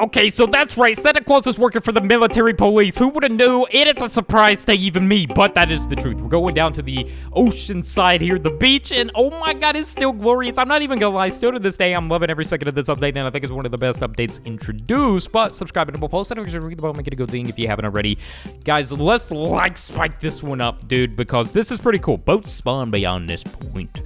Okay, so that's right. Santa Claus is working for the military police. Who would have knew? It is a surprise to even me, but that is the truth. We're going down to the ocean side here, the beach, and oh my god, it's still glorious. I'm not even gonna lie. Still to this day, I'm loving every second of this update, and I think it's one of the best updates introduced. But subscribe and we'll post it. Read the bell, make it a go zing if you haven't already. Guys, let's spike this one up, dude, because this is pretty cool. Boats spawn beyond this point.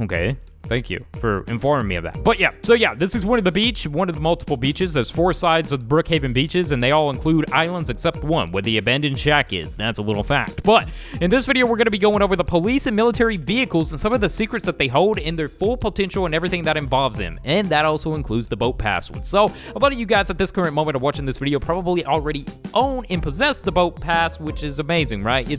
Okay. Thank you for informing me of that. But yeah, so yeah, this is one of the multiple beaches. There's 4 sides of Brookhaven beaches, and they all include islands except one, where the abandoned shack is. That's a little fact. But in this video, we're going to be going over the police and military vehicles and some of the secrets that they hold and their full potential and everything that involves them. And that also includes the boat pass one. So a lot of you guys at this current moment of watching this video probably already own and possess the boat pass, which is amazing, right?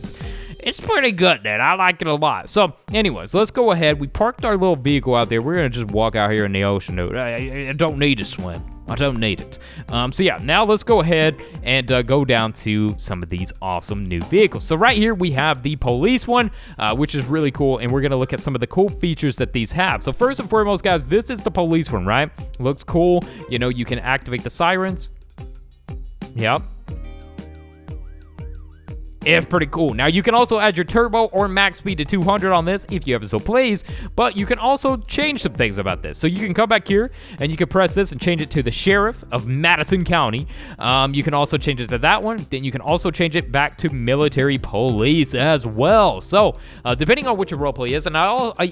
It's pretty good, man. I like it a lot. So anyways, let's go ahead. We parked our little vehicle out there. We're going to just walk out here in the ocean. I don't need to swim. I don't need it. So yeah, now let's go ahead and go down to some of these awesome new vehicles. So right here we have the police one, which is really cool, and we're gonna look at some of the cool features that these have. So first and foremost, guys, this is the police one, right? Looks cool. You know, you can activate the sirens. Yep. It's pretty cool. Now, you can also add your turbo or max speed to 200 on this if you ever so please, but you can also change some things about this. So you can come back here and you can press this and change it to the Sheriff of Madison County. You can also change it to that one. Then you can also change it back to military police as well. So depending on what your roleplay is, and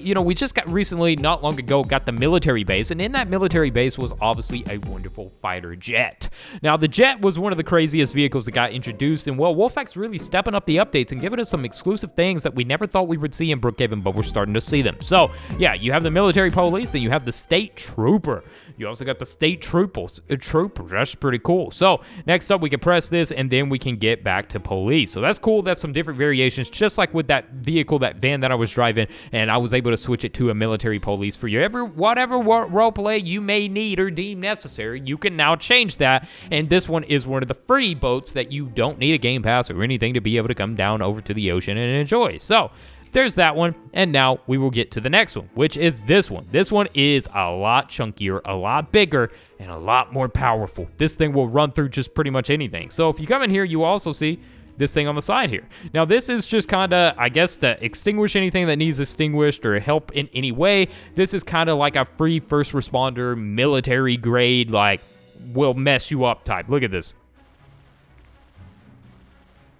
you know, we just got recently, not long ago, got the military base, and in that military base was obviously a wonderful fighter jet. Now, the jet was one of the craziest vehicles that got introduced, and well, Wolfpack's really stepping up the updates and giving us some exclusive things that we never thought we would see in Brookhaven, but we're starting to see them. So yeah, you have the military police, then you have the state trooper. You also got the state troopers. That's pretty cool. So next up, we can press this, and then we can get back to police. So that's cool. That's some different variations, just like with that vehicle, that van that I was driving, and I was able to switch it to a military police for you. Whatever role play you may need or deem necessary, you can now change that. And this one is one of the free boats that you don't need a game pass or anything to be able to come down over to the ocean and enjoy. So there's that one, and now we will get to the next one, which is this one. This one is a lot chunkier, a lot bigger, and a lot more powerful. This thing will run through just pretty much anything. So if you come in here, you also see this thing on the side here. Now, this is just kind of, I guess, to extinguish anything that needs extinguished or help in any way. This is kind of like a free first responder, military grade, like, will mess you up type. Look at this.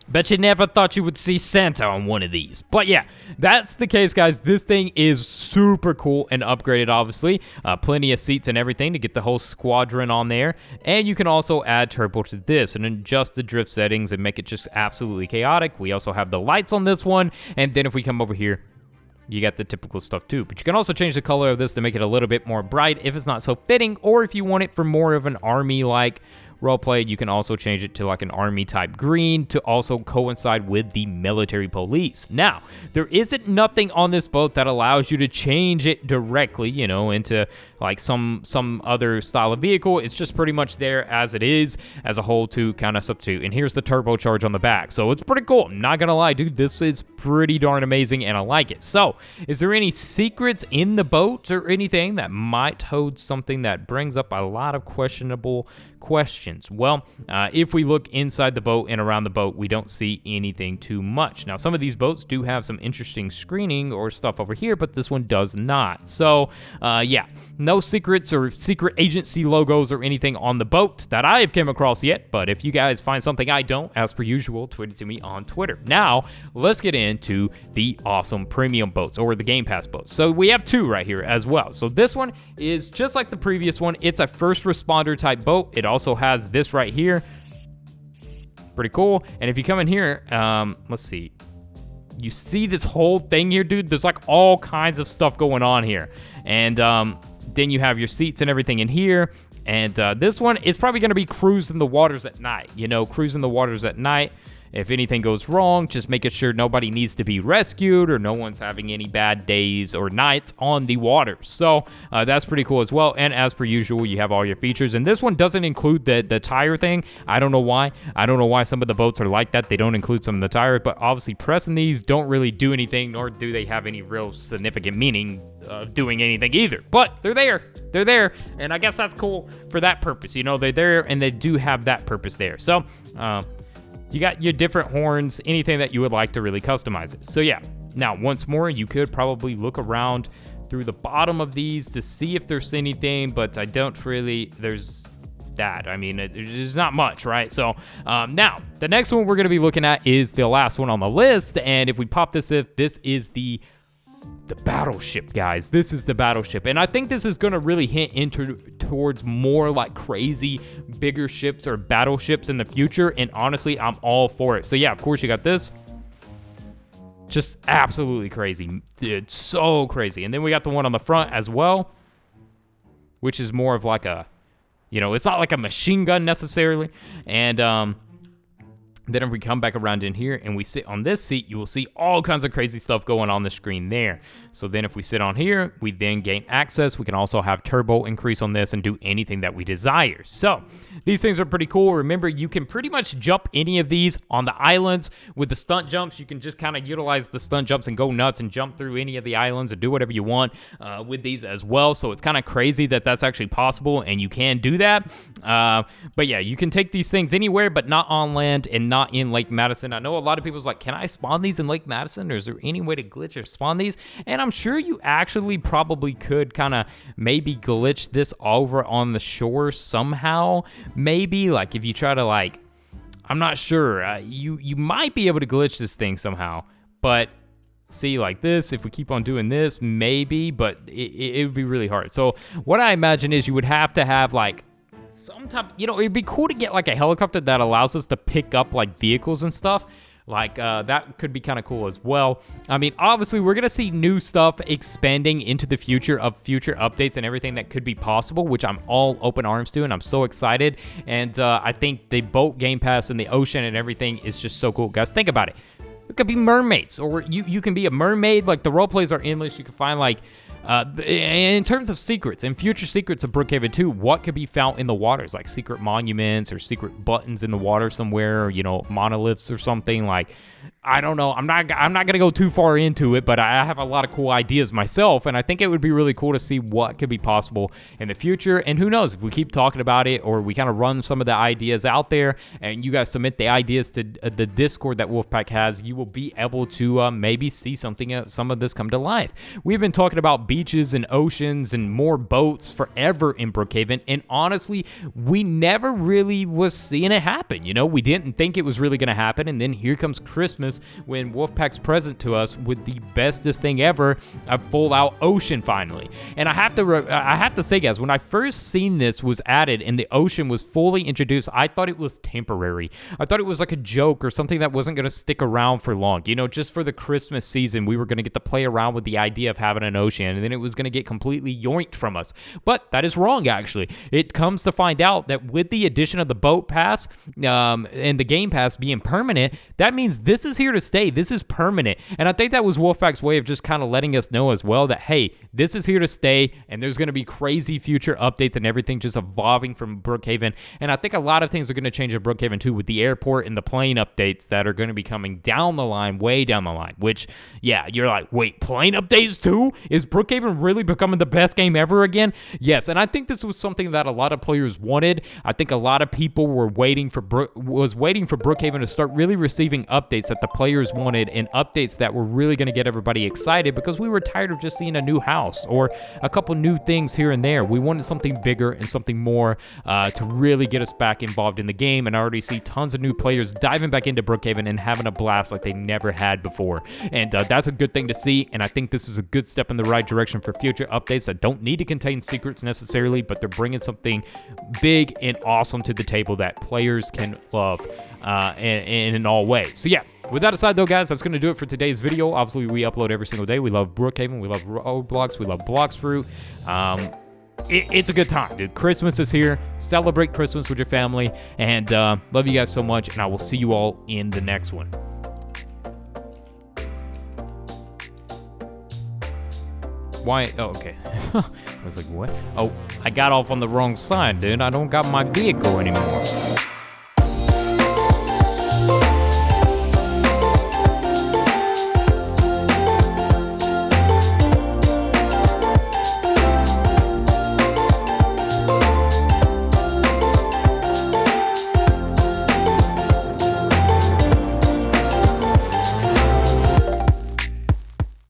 Bet you never thought you would see Santa on one of these. But yeah, that's the case, guys. This thing is super cool and upgraded, obviously. Plenty of seats and everything to get the whole squadron on there. And you can also add turbo to this and adjust the drift settings and make it just absolutely chaotic. We also have the lights on this one. And then if we come over here, you got the typical stuff too. But you can also change the color of this to make it a little bit more bright if it's not so fitting, or if you want it for more of an army-like roleplay, you can also change it to like an army type green to also coincide with the military police. Now, there isn't nothing on this boat that allows you to change it directly, you know, into like some other style of vehicle. It's just pretty much there as it is as a whole to kind of substitute. And here's the turbocharge on the back. So it's pretty cool. I'm not gonna lie, dude, this is pretty darn amazing and I like it. So is there any secrets in the boat or anything that might hold something that brings up a lot of questionable questions? Well, if we look inside the boat and around the boat, we don't see anything too much. Now, some of these boats do have some interesting screening or stuff over here, but this one does not. So yeah, no secrets or secret agency logos or anything on the boat that I have come across yet, but if you guys find something I don't, as per usual, tweet it to me on Twitter. Now, let's get into the awesome premium boats or the Game Pass boats. So we have 2 right here as well. So this one is just like the previous one. It's a first responder type boat. It also has this right here. Pretty cool. And if you come in here, let's see. You see this whole thing here, dude? There's like all kinds of stuff going on here. And then you have your seats and everything in here. And this one is probably going to be cruising the waters at night. You know, cruising the waters at night. if anything goes wrong, just making sure nobody needs to be rescued or no one's having any bad days or nights on the water. So that's pretty cool as well. And as per usual, you have all your features. And this one doesn't include the tire thing. I don't know why. I don't know why some of the boats are like that. They don't include some of the tires, but obviously pressing these don't really do anything, nor do they have any real significant meaning of doing anything either. But they're there. They're there. And I guess that's cool for that purpose. You know, they're there and they do have that purpose there. So, you got your different horns, anything that you would like to really customize it. So yeah, now once more, you could probably look around through the bottom of these to see if there's anything, but I don't really, there's that. I mean, there's not much, right? So now, the next one we're gonna be looking at is the last one on the list, and if we pop this, this is the Battleship, guys. This is the Battleship, and I think this is gonna really hint towards more like crazy bigger ships or battleships in the future, and honestly, I'm all for it. So yeah, of course you got this, just absolutely crazy. It's so crazy. And then we got the one on the front as well, which is more of like a, you know, it's not like a machine gun necessarily. And then if we come back around in here and we sit on this seat, you will see all kinds of crazy stuff going on the screen there. So then if we sit on here, we then gain access. We can also have turbo increase on this and do anything that we desire. So these things are pretty cool. Remember, you can pretty much jump any of these on the islands. With the stunt jumps, you can just kind of utilize the stunt jumps and go nuts and jump through any of the islands and do whatever you want with these as well. So it's kind of crazy that that's actually possible and you can do that. But yeah, you can take these things anywhere, but not on land and not in Lake Madison. I know a lot of people's like, can I spawn these in Lake Madison, or is there any way to glitch or spawn these? And I'm sure you actually probably could kind of maybe glitch this over on the shore somehow. Maybe like if you try to like, I'm not sure. You might be able to glitch this thing somehow, but see like this, if we keep on doing this, maybe, but it would be really hard. So what I imagine is you would have to have like some type, you know, it'd be cool to get like a helicopter that allows us to pick up like vehicles and stuff. Like that could be kind of cool as well. I mean, obviously we're gonna see new stuff expanding into the future of future updates and everything that could be possible, which I'm all open arms to, and I'm so excited. And I think the boat game pass and the ocean and everything is just so cool, guys. Think about it. It could be mermaids, or you can be a mermaid. Like the role plays are endless. You can find like in terms of secrets and future secrets of Brookhaven 2, what could be found in the waters, like secret monuments or secret buttons in the water somewhere, or, you know, monoliths or something. Like, I don't know. I'm not gonna go too far into it, but I have a lot of cool ideas myself, and I think it would be really cool to see what could be possible in the future. And who knows, if we keep talking about it, or we kind of run some of the ideas out there, and you guys submit the ideas to the Discord that Wolfpack has, you will be able to maybe see something, some of this come to life. We've been talking about beaches and oceans and more boats forever in Brookhaven, and honestly, we never really was seeing it happen. You know, we didn't think it was really gonna happen, and then here comes Christmas, when Wolfpack's present to us with the bestest thing ever, a full-out ocean finally. And I have to say, guys, when I first seen this was added and the ocean was fully introduced, I thought it was temporary. I thought it was like a joke or something that wasn't going to stick around for long. You know, just for the Christmas season, we were going to get to play around with the idea of having an ocean, and then it was going to get completely yoinked from us. But that is wrong, actually. It comes to find out that with the addition of the boat pass and the game pass being permanent, that means this is here to stay. This is permanent. And I think that was Wolfpack's way of just kind of letting us know as well that, hey, this is here to stay, and there's going to be crazy future updates and everything just evolving from Brookhaven. And I think a lot of things are going to change at Brookhaven too, with the airport and the plane updates that are going to be coming down the line, way down the line, which, yeah, you're like, wait, plane updates too? Is Brookhaven really becoming the best game ever again? Yes, and I think this was something that a lot of players wanted. I think a lot of people were waiting for Brookhaven to start really receiving updates that the players wanted, and updates that were really going to get everybody excited, because we were tired of just seeing a new house or a couple new things here and there. We wanted something bigger and something more to really get us back involved in the game, and I already see tons of new players diving back into Brookhaven and having a blast like they never had before. And that's a good thing to see, and I think this is a good step in the right direction for future updates that don't need to contain secrets necessarily, but they're bringing something big and awesome to the table that players can love in all ways. So yeah, with that aside though, guys, that's going to do it for today's video. Obviously, we upload every single day. We love Brookhaven. We love Roblox. We love Blox Fruit. it's a good time, dude. Christmas is here. Celebrate Christmas with your family. And love you guys so much. And I will see you all in the next one. Why? Oh, okay. I was like, what? Oh, I got off on the wrong side, dude. I don't got my vehicle anymore.